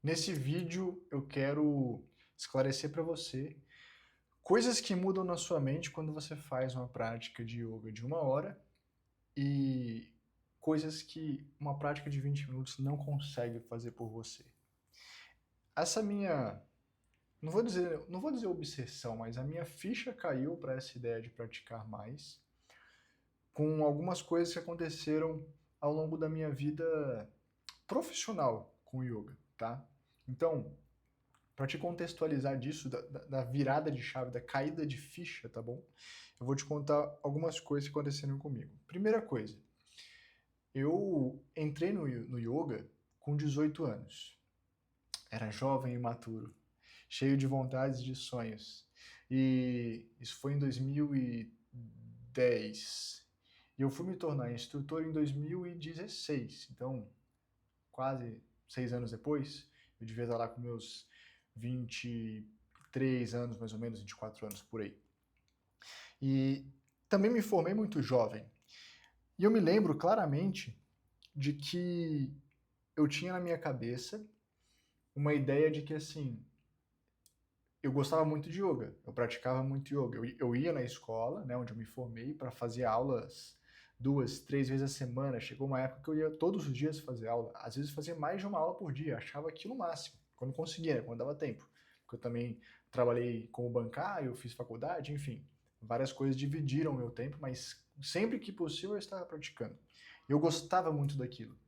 Nesse vídeo eu quero esclarecer para você coisas que mudam na sua mente quando você faz uma prática de yoga de 1 hora e coisas que uma prática de 20 minutos não consegue fazer por você. Essa minha, não vou dizer obsessão, mas a minha ficha caiu para essa ideia de praticar mais, com algumas coisas que aconteceram ao longo da minha vida profissional com o yoga, tá? Então, para te contextualizar disso, da virada de chave, da caída de ficha, tá bom? Eu vou te contar algumas coisas que aconteceram comigo. Primeira coisa, eu entrei no yoga com 18 anos. Era jovem e imaturo, cheio de vontades e de sonhos. E isso foi em 2010. E eu fui me tornar instrutor em 2016. Então, quase 6 anos depois, eu devia estar lá com meus 23 anos, mais ou menos, 24 anos, por aí. E também me formei muito jovem. E eu me lembro claramente de que eu tinha na minha cabeça uma ideia de que, assim, eu gostava muito de yoga, eu praticava muito yoga. Eu ia na escola, né, onde eu me formei, para fazer aulas 2, 3 vezes a semana. Chegou uma época que eu ia todos os dias fazer aula. Às vezes fazia mais de uma aula por dia, achava aquilo o máximo, quando conseguia, né, quando dava tempo. Porque eu também trabalhei como bancário, fiz faculdade, enfim. Várias coisas dividiram o meu tempo, mas sempre que possível eu estava praticando. Eu gostava muito daquilo.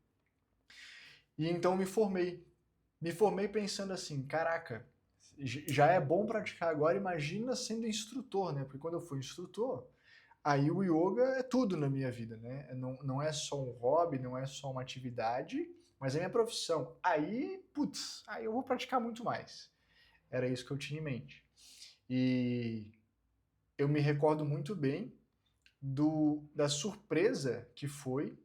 E então me formei. Me formei pensando assim, caraca, já é bom praticar agora, imagina sendo instrutor, né? Porque quando eu fui instrutor, aí o yoga é tudo na minha vida, né? Não é só um hobby, não é só uma atividade, mas é minha profissão. Aí, putz, aí eu vou praticar muito mais. Era isso que eu tinha em mente. E eu me recordo muito bem da surpresa que foi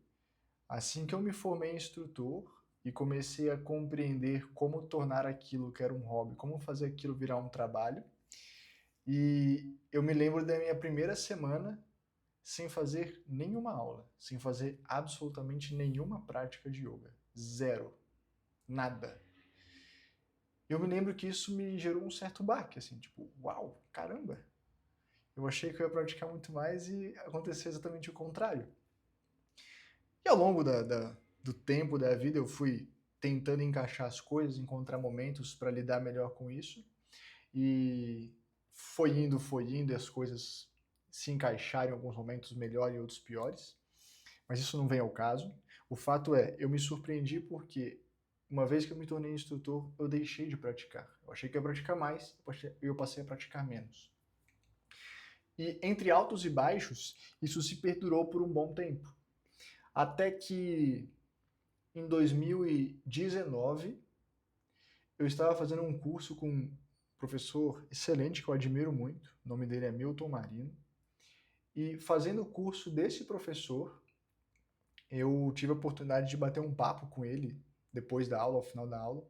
assim que eu me formei instrutor e comecei a compreender como tornar aquilo que era um hobby, como fazer aquilo virar um trabalho. E eu me lembro da minha primeira semana sem fazer nenhuma aula, sem fazer absolutamente nenhuma prática de yoga. Zero. Nada. Eu me lembro que isso me gerou um certo baque, assim, tipo, uau, caramba. Eu achei que eu ia praticar muito mais e aconteceu exatamente o contrário. E ao longo do tempo da vida eu fui tentando encaixar as coisas, encontrar momentos para lidar melhor com isso. E foi indo e as coisas se encaixaram em alguns momentos melhor e outros piores. Mas isso não vem ao caso. O fato é, eu me surpreendi porque uma vez que eu me tornei instrutor, eu deixei de praticar. Eu achei que ia praticar mais, eu passei a praticar menos. E entre altos e baixos, isso se perdurou por um bom tempo. Até que em 2019, eu estava fazendo um curso com um professor excelente que eu admiro muito, o nome dele é Milton Marino, e fazendo o curso desse professor, eu tive a oportunidade de bater um papo com ele depois da aula, ao final da aula,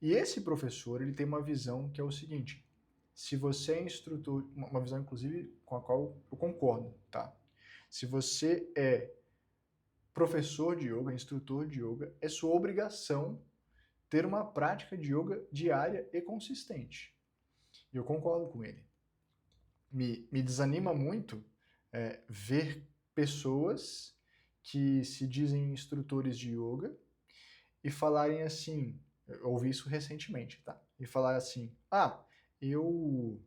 e esse professor, ele tem uma visão que é o seguinte, se você é instrutor, uma visão inclusive com a qual eu concordo, tá? Se você é professor de yoga, instrutor de yoga, é sua obrigação ter uma prática de yoga diária e consistente. E eu concordo com ele. Me desanima muito ver pessoas que se dizem instrutores de yoga e falarem assim, eu ouvi isso recentemente, tá? E falar assim, eu,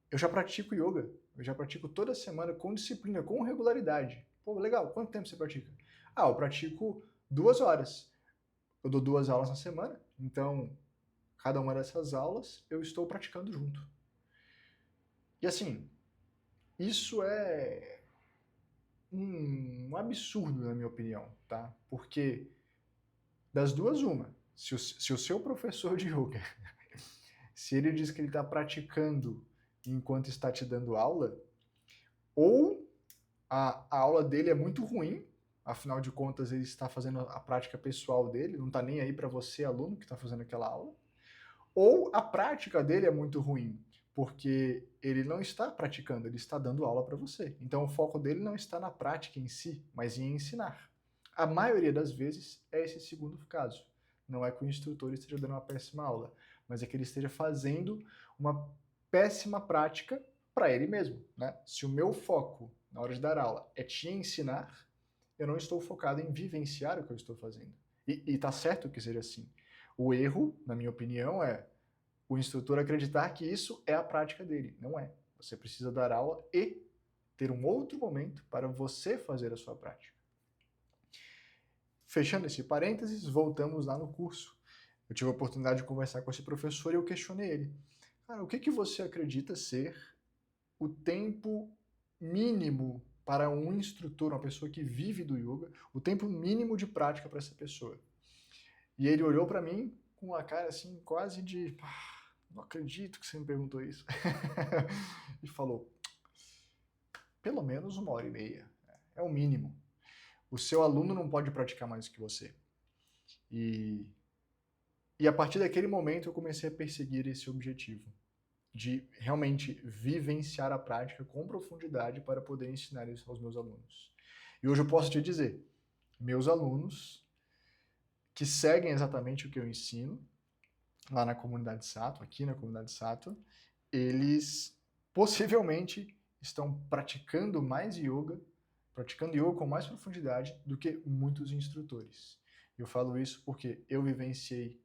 eu já pratico yoga, eu já pratico toda semana com disciplina, com regularidade. Pô, legal, quanto tempo você pratica? Eu pratico 2 horas. Eu dou 2 aulas na semana, então cada uma dessas aulas eu estou praticando junto. E assim, isso é um absurdo na minha opinião, tá? Porque das duas uma, se o seu professor de yoga, se ele diz que ele está praticando enquanto está te dando aula, ou a aula dele é muito ruim, afinal de contas ele está fazendo a prática pessoal dele, não está nem aí para você, aluno, que está fazendo aquela aula, ou a prática dele é muito ruim, porque ele não está praticando, ele está dando aula para você. Então o foco dele não está na prática em si, mas em ensinar. A maioria das vezes é esse segundo caso. não é que o instrutor esteja dando uma péssima aula, mas é que ele esteja fazendo uma péssima prática para ele mesmo, né? Se o meu foco na hora de dar aula é te ensinar, eu não estou focado em vivenciar o que eu estou fazendo. E tá certo que seja assim. O erro, na minha opinião, é o instrutor acreditar que isso é a prática dele. Não é. Você precisa dar aula e ter um outro momento para você fazer a sua prática. Fechando esse parênteses, voltamos lá no curso. Eu tive a oportunidade de conversar com esse professor e eu questionei ele. Cara, o que você acredita ser o tempo mínimo para um instrutor, uma pessoa que vive do yoga, o tempo mínimo de prática para essa pessoa? E ele olhou para mim com uma cara assim, quase de... não acredito que você me perguntou isso. E falou, pelo menos 1h30. É o mínimo. O seu aluno não pode praticar mais que você. E a partir daquele momento eu comecei a perseguir esse objetivo, de realmente vivenciar a prática com profundidade para poder ensinar isso aos meus alunos. E hoje eu posso te dizer, meus alunos que seguem exatamente o que eu ensino, lá na comunidade Sattva, aqui na comunidade Sattva, eles possivelmente estão praticando yoga com mais profundidade do que muitos instrutores. Eu falo isso porque eu vivenciei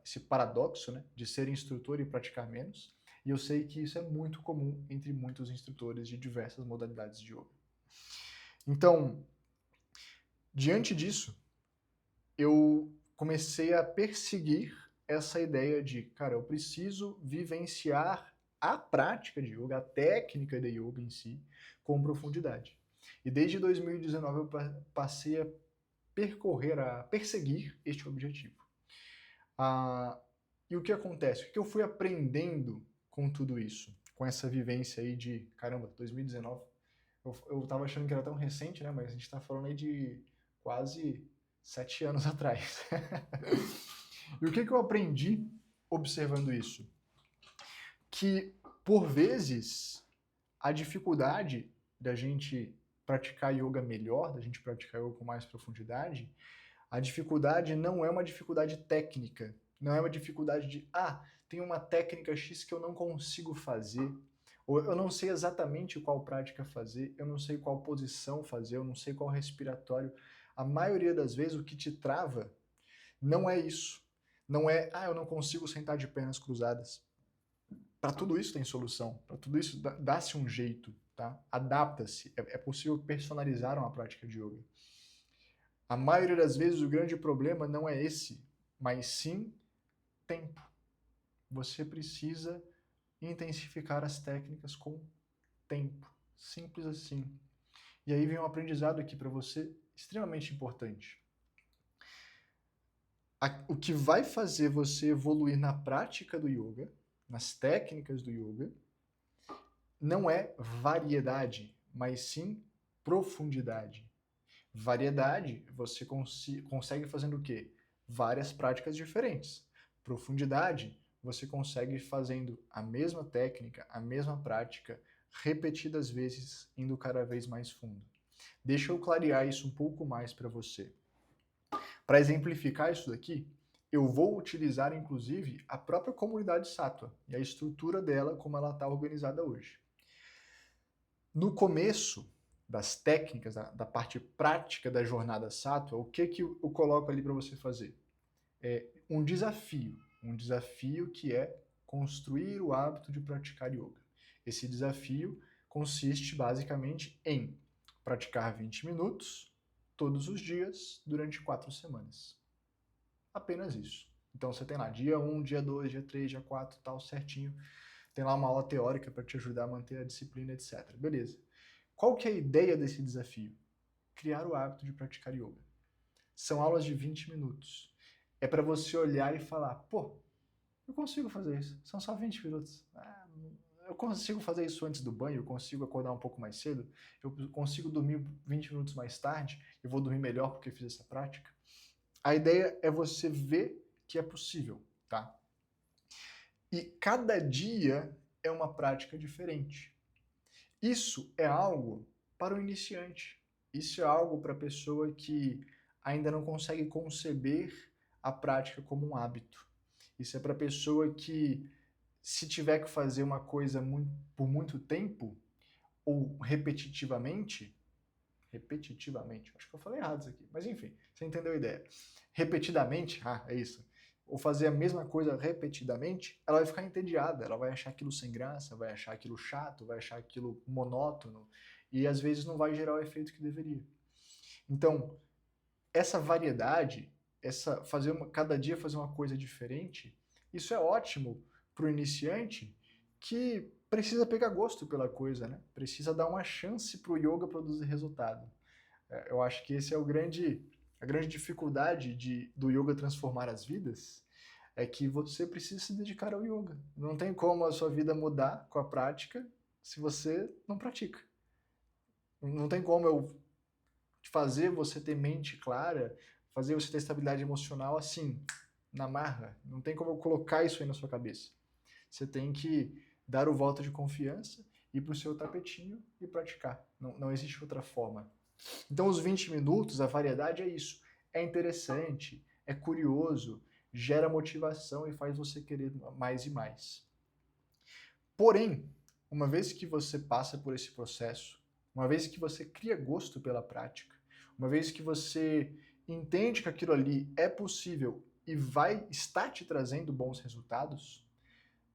esse paradoxo, né, de ser instrutor e praticar menos, e eu sei que isso é muito comum entre muitos instrutores de diversas modalidades de yoga. Então, diante disso, eu comecei a perseguir essa ideia de, cara, eu preciso vivenciar a prática de yoga, a técnica de yoga em si, com profundidade. E desde 2019 eu passei a perseguir este objetivo. E o que acontece? O que eu fui aprendendo com tudo isso? Com essa vivência aí de, caramba, 2019, eu tava achando que era tão recente, né? Mas a gente tá falando aí de quase 7 anos atrás. E o que eu aprendi observando isso? Que, por vezes, a dificuldade da gente praticar yoga melhor, da gente praticar yoga com mais profundidade, a dificuldade não é uma dificuldade técnica, não é uma dificuldade de, tem uma técnica X que eu não consigo fazer, ou eu não sei exatamente qual prática fazer, eu não sei qual posição fazer, eu não sei qual respiratório. A maioria das vezes o que te trava não é isso. Não é, eu não consigo sentar de pernas cruzadas. Para tudo isso tem solução, para tudo isso dá-se um jeito, tá? Adapta-se, é possível personalizar uma prática de yoga. A maioria das vezes o grande problema não é esse, mas sim tempo. Você precisa intensificar as técnicas com tempo. Simples assim. E aí vem um aprendizado aqui para você extremamente importante. O que vai fazer você evoluir na prática do yoga, nas técnicas do yoga, não é variedade, mas sim profundidade. Variedade, você consegue fazendo o quê? Várias práticas diferentes. Profundidade, você consegue fazendo a mesma técnica, a mesma prática, repetidas vezes, indo cada vez mais fundo. Deixa eu clarear isso um pouco mais para você. Para exemplificar isso daqui, eu vou utilizar, inclusive, a própria comunidade Sattva e a estrutura dela como ela está organizada hoje. No começo das técnicas, da parte prática da jornada Sattva, o que eu coloco ali para você fazer? É um desafio que é construir o hábito de praticar yoga. Esse desafio consiste basicamente em praticar 20 minutos todos os dias durante 4 semanas. Apenas isso. Então você tem lá dia 1, dia 2, dia 3, dia 4, tal, certinho. Tem lá uma aula teórica para te ajudar a manter a disciplina, etc. Beleza. Qual que é a ideia desse desafio? Criar o hábito de praticar yoga. São aulas de 20 minutos. É para você olhar e falar, pô, eu consigo fazer isso. São só 20 minutos. Eu consigo fazer isso antes do banho, eu consigo acordar um pouco mais cedo, eu consigo dormir 20 minutos mais tarde, eu vou dormir melhor porque fiz essa prática. A ideia é você ver que é possível, tá? E cada dia é uma prática diferente. Isso é algo para o iniciante. Isso é algo para a pessoa que ainda não consegue conceber a prática como um hábito. Isso é para pessoa que, se tiver que fazer uma coisa por muito tempo, ou repetitivamente, acho que eu falei errado isso aqui, mas enfim, você entendeu a ideia. Repetidamente, é isso. Ou fazer a mesma coisa repetidamente, ela vai ficar entediada, ela vai achar aquilo sem graça, vai achar aquilo chato, vai achar aquilo monótono, e às vezes não vai gerar o efeito que deveria. Então, essa variedade, cada dia fazer uma coisa diferente, isso é ótimo para o iniciante que precisa pegar gosto pela coisa, né? Precisa dar uma chance para o yoga produzir resultado. Eu acho que esse é a grande dificuldade do yoga transformar as vidas, é que você precisa se dedicar ao yoga. Não tem como a sua vida mudar com a prática se você não pratica. Não tem como eu fazer você ter mente clara, fazer você ter estabilidade emocional assim, na marra. Não tem como eu colocar isso aí na sua cabeça. Você tem que dar o voto de confiança, ir para o seu tapetinho e praticar. Não existe outra forma. Então, os 20 minutos, a variedade é isso. É interessante, é curioso, gera motivação e faz você querer mais e mais. Porém, uma vez que você passa por esse processo, uma vez que você cria gosto pela prática, uma vez que você entende que aquilo ali é possível e estar te trazendo bons resultados,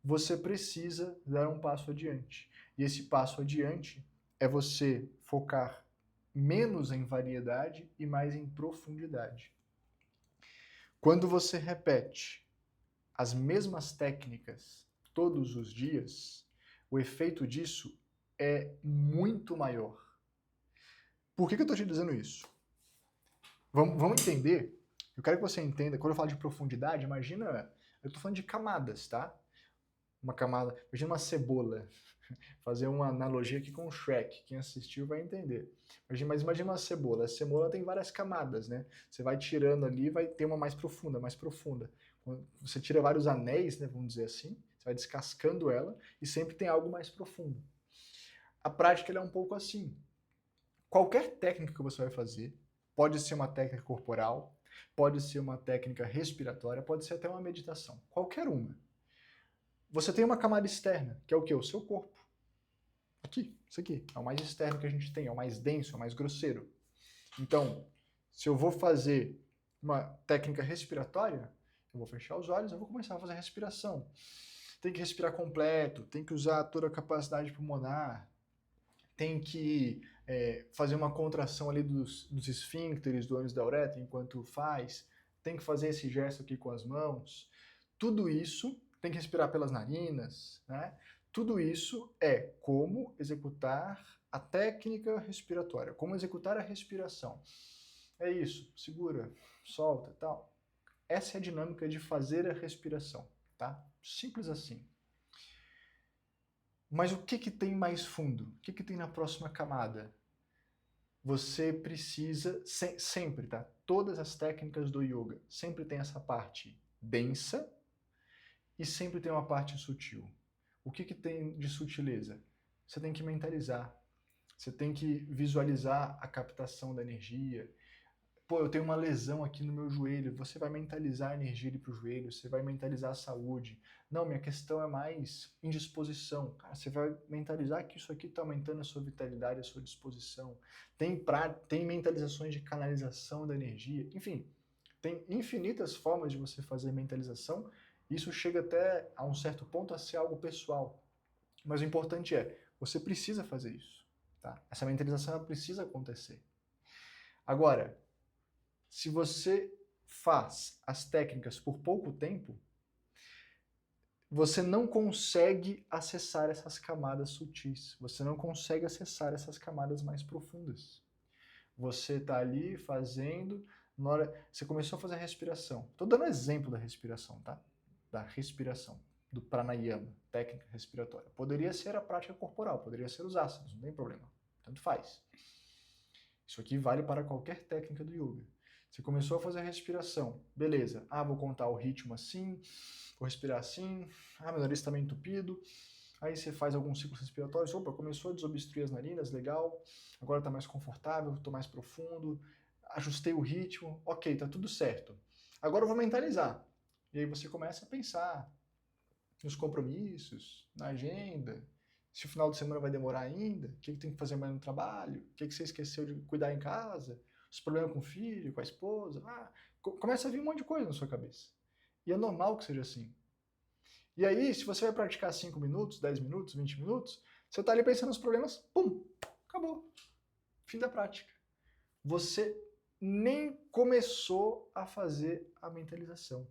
você precisa dar um passo adiante. E esse passo adiante é você focar menos em variedade e mais em profundidade. Quando você repete as mesmas técnicas todos os dias, o efeito disso é muito maior. Por que eu estou te dizendo isso? Vamos entender. Eu quero que você entenda, quando eu falo de profundidade, imagina, eu estou falando de camadas, tá? Uma camada, imagina uma cebola. Fazer uma analogia aqui com o Shrek, quem assistiu vai entender. Mas imagina uma cebola, a cebola tem várias camadas, né? Você vai tirando ali, vai ter uma mais profunda, mais profunda. Você tira vários anéis, né, vamos dizer assim, você vai descascando ela e sempre tem algo mais profundo. A prática ela é um pouco assim. Qualquer técnica que você vai fazer, pode ser uma técnica corporal, pode ser uma técnica respiratória, pode ser até uma meditação, qualquer uma. Você tem uma camada externa, que é o quê? O seu corpo. Aqui, isso aqui, é o mais externo que a gente tem, é o mais denso, é o mais grosseiro. Então, se eu vou fazer uma técnica respiratória, eu vou fechar os olhos, eu vou começar a fazer respiração. Tem que respirar completo, tem que usar toda a capacidade pulmonar, tem que fazer uma contração ali dos esfíncteres, do ânus da uretra enquanto faz, tem que fazer esse gesto aqui com as mãos. Tudo isso tem que respirar pelas narinas, né? Tudo isso é como executar a técnica respiratória, como executar a respiração. É isso, segura, solta e tal. Essa é a dinâmica de fazer a respiração, tá? Simples assim. Mas o que tem mais fundo? O que tem na próxima camada? Você precisa, sempre, tá? Todas as técnicas do yoga sempre tem essa parte densa e sempre tem uma parte sutil. O que tem de sutileza? Você tem que mentalizar. Você tem que visualizar a captação da energia. Pô, eu tenho uma lesão aqui no meu joelho. Você vai mentalizar a energia para o joelho, você vai mentalizar a saúde. Não, minha questão é mais indisposição. Cara, você vai mentalizar que isso aqui está aumentando a sua vitalidade, a sua disposição. Tem mentalizações de canalização da energia. Enfim, tem infinitas formas de você fazer mentalização. Isso chega até, a um certo ponto, a ser algo pessoal. Mas o importante é, você precisa fazer isso. Tá? Essa mentalização ela precisa acontecer. Agora, se você faz as técnicas por pouco tempo, você não consegue acessar essas camadas sutis. Você não consegue acessar essas camadas mais profundas. Você está ali fazendo, na hora você começou a fazer a respiração. Estou dando exemplo da respiração, tá? Da respiração, do pranayama, técnica respiratória. Poderia ser a prática corporal, poderia ser os asanas, não tem problema. Tanto faz. Isso aqui vale para qualquer técnica do yoga. Você começou a fazer a respiração, beleza. Vou contar o ritmo assim, vou respirar assim, meu nariz está meio entupido. Aí você faz alguns ciclos respiratórios, começou a desobstruir as narinas, legal. Agora está mais confortável, estou mais profundo, ajustei o ritmo, ok, tá tudo certo. Agora eu vou mentalizar. E aí você começa a pensar nos compromissos, na agenda, se o final de semana vai demorar ainda, o que tem que fazer mais no trabalho, o que você esqueceu de cuidar em casa, os problemas com o filho, com a esposa. Começa a vir um monte de coisa na sua cabeça. E é normal que seja assim. E aí, se você vai praticar 5 minutos, 10 minutos, 20 minutos, você está ali pensando nos problemas, pum, acabou. Fim da prática. Você nem começou a fazer a mentalização.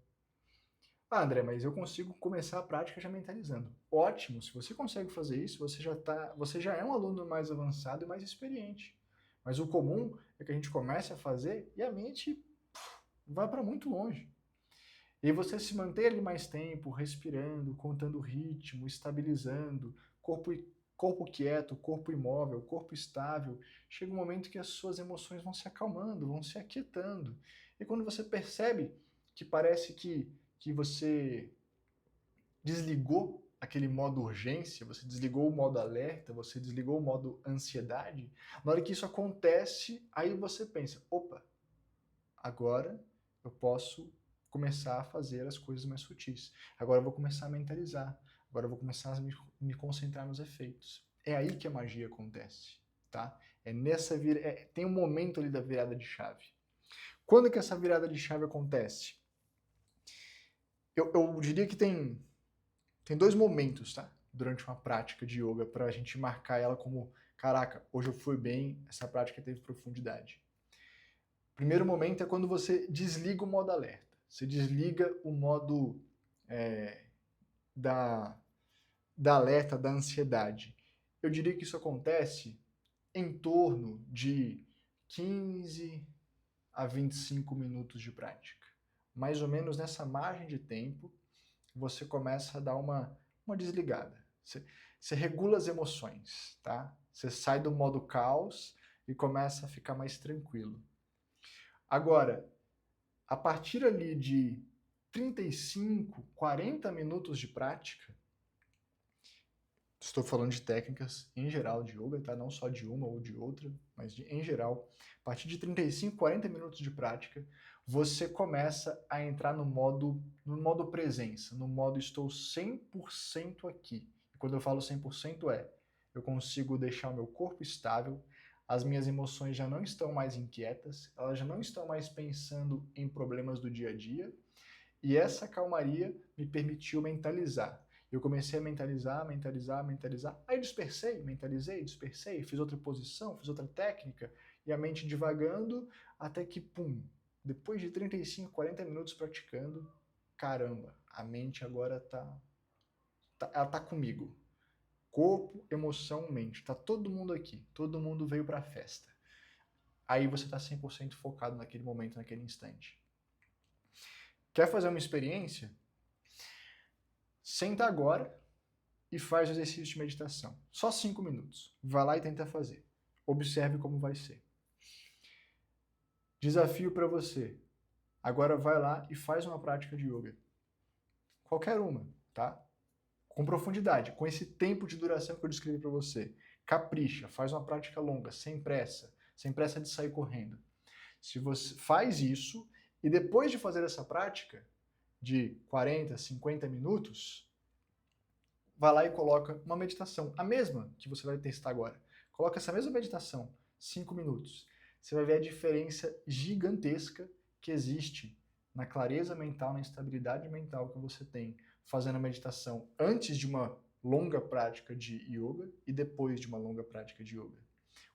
Ah, André, mas eu consigo começar a prática já mentalizando. Ótimo, se você consegue fazer isso, você já é um aluno mais avançado e mais experiente. Mas o comum é que a gente comece a fazer e a mente vai para muito longe. E você se manter ali mais tempo, respirando, contando o ritmo, estabilizando, corpo quieto, corpo imóvel, corpo estável. Chega um momento que as suas emoções vão se acalmando, vão se aquietando. E quando você percebe que parece que você desligou aquele modo urgência, você desligou o modo alerta, você desligou o modo ansiedade, na hora que isso acontece, aí você pensa, opa, agora eu posso começar a fazer as coisas mais sutis. Agora eu vou começar a mentalizar. Agora eu vou começar a me concentrar nos efeitos. É aí que a magia acontece, tá? Tem um momento ali da virada de chave. Quando que essa virada de chave acontece? Eu diria que tem 2 momentos, tá? Durante uma prática de yoga para a gente marcar ela como, caraca, hoje eu fui bem, essa prática teve profundidade. O primeiro momento é quando você desliga o modo alerta. Você desliga o modo da alerta, da ansiedade. Eu diria que isso acontece em torno de 15 a 25 minutos de prática. Mais ou menos nessa margem de tempo, você começa a dar uma desligada. Você regula as emoções, tá? Você sai do modo caos e começa a ficar mais tranquilo. Agora, a partir ali de 35, 40 minutos de prática, estou falando de técnicas em geral de yoga, tá? Não só de uma ou de outra, mas em geral. A partir de 35, 40 minutos de prática, você começa a entrar no modo presença, no modo estou 100% aqui. E quando eu falo 100% eu consigo deixar o meu corpo estável, as minhas emoções já não estão mais inquietas, elas já não estão mais pensando em problemas do dia a dia, e essa calmaria me permitiu mentalizar. Eu comecei a mentalizar, aí dispersei, fiz outra posição, fiz outra técnica, e a mente divagando, até que, pum, depois de 35, 40 minutos praticando, caramba, a mente agora ela tá comigo. Corpo, emoção, mente, tá todo mundo aqui, todo mundo veio pra festa. Aí você tá 100% focado naquele momento, naquele instante. Quer fazer uma experiência? Senta agora e faz o exercício de meditação. Só 5 minutos. Vai lá e tenta fazer. Observe como vai ser. Desafio para você. Agora vai lá e faz uma prática de yoga. Qualquer uma, tá? Com profundidade, com esse tempo de duração que eu descrevi para você. Capricha, faz uma prática longa, sem pressa de sair correndo. Se você faz isso e depois de fazer essa prática de 40, 50 minutos, vai lá e coloca uma meditação, a mesma que você vai testar agora. Coloca essa mesma meditação, 5 minutos. Você vai ver a diferença gigantesca que existe na clareza mental, na estabilidade mental que você tem fazendo a meditação antes de uma longa prática de yoga e depois de uma longa prática de yoga.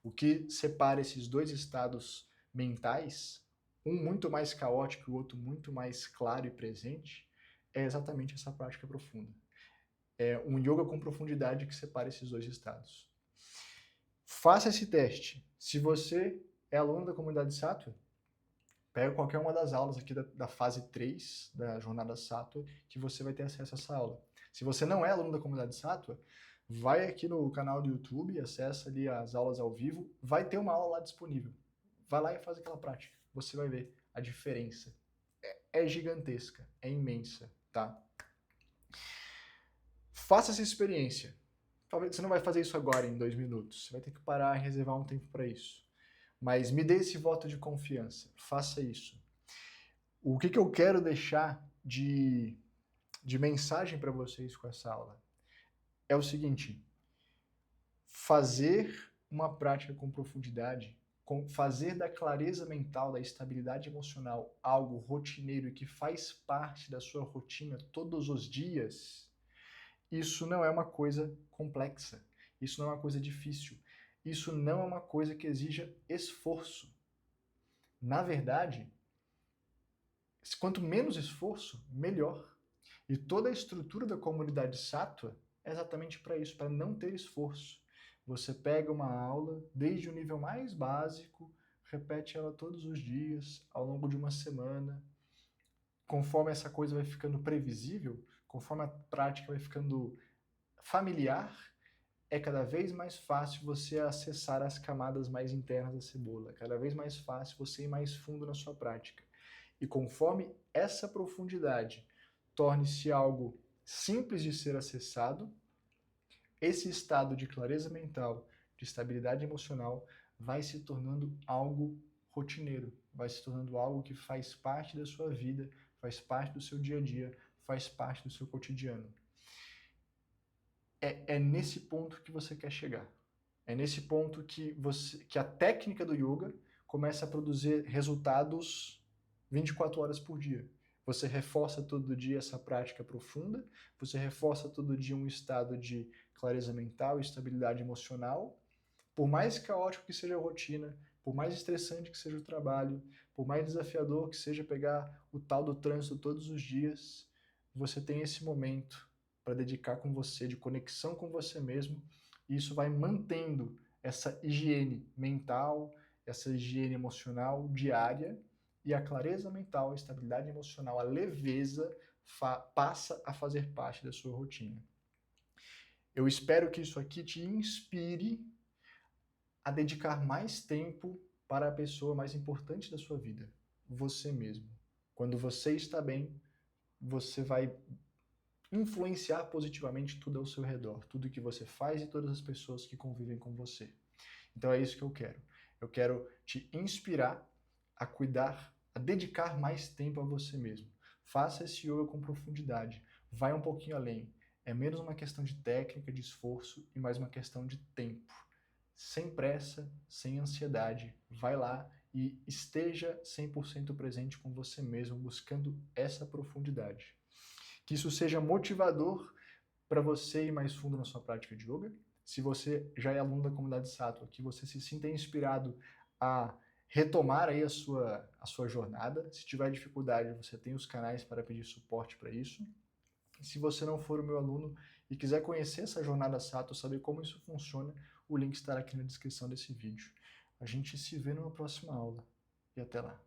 O que separa esses dois estados mentais, um muito mais caótico e o outro muito mais claro e presente, é exatamente essa prática profunda. É um yoga com profundidade que separa esses dois estados. Faça esse teste. Se você é aluno da comunidade Sattva, pega qualquer uma das aulas aqui da fase 3 da jornada Sattva, que você vai ter acesso a essa aula. Se você não é aluno da comunidade Sattva, vai aqui no canal do YouTube, acessa ali as aulas ao vivo, vai ter uma aula lá disponível. Vai lá e faz aquela prática. Você vai ver a diferença. É gigantesca, é imensa, tá? Faça essa experiência. Talvez você não vai fazer isso agora em 2 minutos. Você vai ter que parar e reservar um tempo para isso. Mas me dê esse voto de confiança. Faça isso. O que eu quero deixar de mensagem para vocês com essa aula é o seguinte: fazer uma prática com profundidade, fazer da clareza mental, da estabilidade emocional algo rotineiro e que faz parte da sua rotina todos os dias, isso não é uma coisa complexa, isso não é uma coisa difícil, isso não é uma coisa que exija esforço. Na verdade, quanto menos esforço, melhor. E toda a estrutura da comunidade Sattva é exatamente para isso, para não ter esforço. Você pega uma aula, desde o nível mais básico, repete ela todos os dias, ao longo de uma semana. Conforme essa coisa vai ficando previsível, conforme a prática vai ficando familiar, é cada vez mais fácil você acessar as camadas mais internas da cebola, é cada vez mais fácil você ir mais fundo na sua prática. E conforme essa profundidade torne-se algo simples de ser acessado, esse estado de clareza mental, de estabilidade emocional, vai se tornando algo rotineiro, vai se tornando algo que faz parte da sua vida, faz parte do seu dia a dia, faz parte do seu cotidiano. É nesse ponto que você quer chegar. É nesse ponto que a técnica do yoga começa a produzir resultados 24 horas por dia. Você reforça todo dia essa prática profunda, você reforça todo dia um estado de clareza mental e estabilidade emocional. Por mais caótico que seja a rotina, por mais estressante que seja o trabalho, por mais desafiador que seja pegar o tal do trânsito todos os dias, você tem esse momento para dedicar com você, de conexão com você mesmo, e isso vai mantendo essa higiene mental, essa higiene emocional diária, e a clareza mental, a estabilidade emocional, a leveza passa a fazer parte da sua rotina. Eu espero que isso aqui te inspire a dedicar mais tempo para a pessoa mais importante da sua vida, você mesmo. Quando você está bem, você vai influenciar positivamente tudo ao seu redor, tudo que você faz e todas as pessoas que convivem com você. Então é isso que eu quero. Eu quero te inspirar a cuidar, a dedicar mais tempo a você mesmo. Faça esse yoga com profundidade. Vai um pouquinho além. É menos uma questão de técnica, de esforço e mais uma questão de tempo. Sem pressa, sem ansiedade. Vai lá e esteja 100% presente com você mesmo, buscando essa profundidade. Que isso seja motivador para você ir mais fundo na sua prática de yoga. Se você já é aluno da comunidade Sattva, que você se sinta inspirado a retomar aí a sua jornada. Se tiver dificuldade, você tem os canais para pedir suporte para isso. E se você não for o meu aluno e quiser conhecer essa jornada Sattva, saber como isso funciona, o link estará aqui na descrição desse vídeo. A gente se vê numa próxima aula. E até lá.